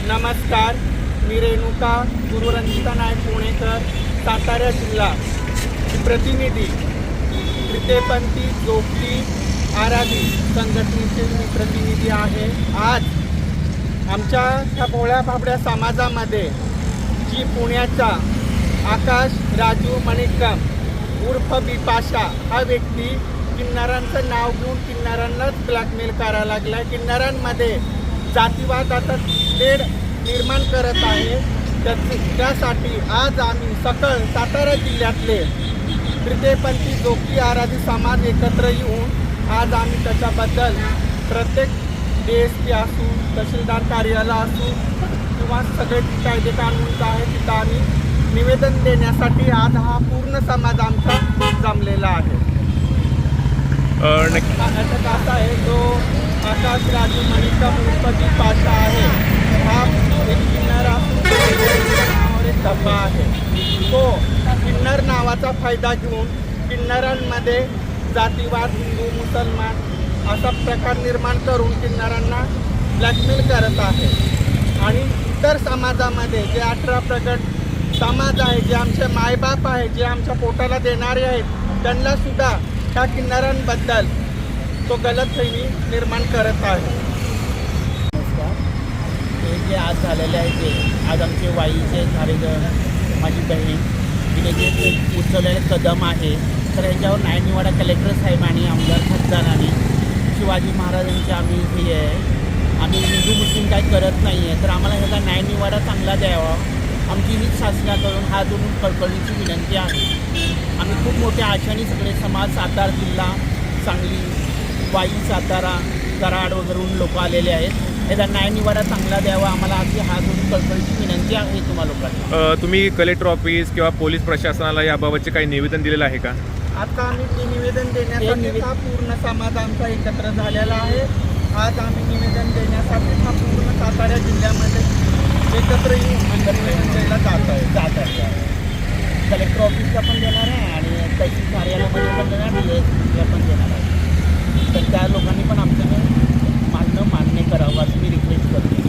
नमस्कार, मी रेणुका गुरुरंजिता नायक पुणेकर, सातारा जिल्हा प्रतिनिधी, तृतीयपंथी जोगती आराधी संघटनेचे मी प्रतिनिधी आहे। आज आमच्या ह्या भोळ्या भाबड्या समाजामध्ये जी पुण्याचा आकाश राजू मणिकम उर्फ बिपाशा हा व्यक्ती किन्नरांचं नाव घेऊन किन्नरांनाच ब्लॅकमेल करायला लागला। किन्नरांमध्ये जातीवाद आता तेढ निर्माण करत आहे। त्यासाठी आज आम्ही सकल सातारा जिल्ह्यातले तृतीयपंथी जोगती आराधी समाज एकत्र येऊन आज आम्ही त्याच्याबद्दल प्रत्येक DSP असू, तहसीलदार कार्यालय असू किंवा सगळे कायदे कानून आहे तिथं आम्ही निवेदन देण्यासाठी आज हा पूर्ण समाज आमचा जमलेला आहे। नाटक असा आहे जो आकाश राजू मणिकम उर्फ बिपाशा आहे, हा एक किन्नर असून नावावर एक डब्बा आहे। तो किन्नर नावाचा फायदा घेऊन किन्नरांमध्ये जातीवाद, हिंदू मुसलमान असा प्रकार निर्माण करून किन्नरांना ब्लॅकमेल करत आहे। आणि इतर समाजामध्ये जे 18 प्रगत समाज आहे, जे आमचे मायबाप आहे, जे आमच्या पोटाला देणारे आहेत, त्यांना सुद्धा ह्या किन्नरांबद्दल तो गलतफहमी निर्माण करत आहे। हे जे आज झालेले आहे ते आज आमचे वाईचे झालेलं माझी बहीण तिने जे उचललेले कदम आहे, तर ह्याच्यावर न्यायनिवाडा कलेक्टर साहेब आणि आमदार खासदारांनी शिवाजी महाराजांचे आम्ही हे आहे, आम्ही हिंदू मुस्लिम काही करत नाही आहे, तर आम्हाला ह्याचा न्यायनिवाडा चांगला द्यावा आमची ही शासनाकडून हात जोडून कळकळीची विनंती आहे। आम्ही खूप मोठ्या आशाने सगळे समाज सातारा जिल्हा, सांगली, वाई, सातारा, कराड वगैरेहून लोक आलेले आहेत। याचा न्यायनिवाडा चांगला द्यावा आम्हाला अशी हात जोडून कळकळीची विनंती आहे तुम्हा लोकांना। तुम्ही कलेक्टर ऑफिस किंवा पोलीस प्रशासनाला याबाबतचे काही निवेदन दिलेलं आहे का? आता आम्ही ते निवेदन देण्यासाठी हा पूर्ण समाज आमचा एकत्र झालेला आहे। आज आम्ही निवेदन देण्यासाठी हा पूर्ण सातारा जिल्ह्यामध्ये एकत्र येऊन निवेदन द्यायला जात आहे। कलेक्टर ऑफिसला पण देणार आहे आणि तहसील कार्यालयामध्ये पण देणार, DSPला पण देणार आहे। तर त्या लोकांनी पण आमचं मान्य करावं असं मी रिक्वेस्ट करतो।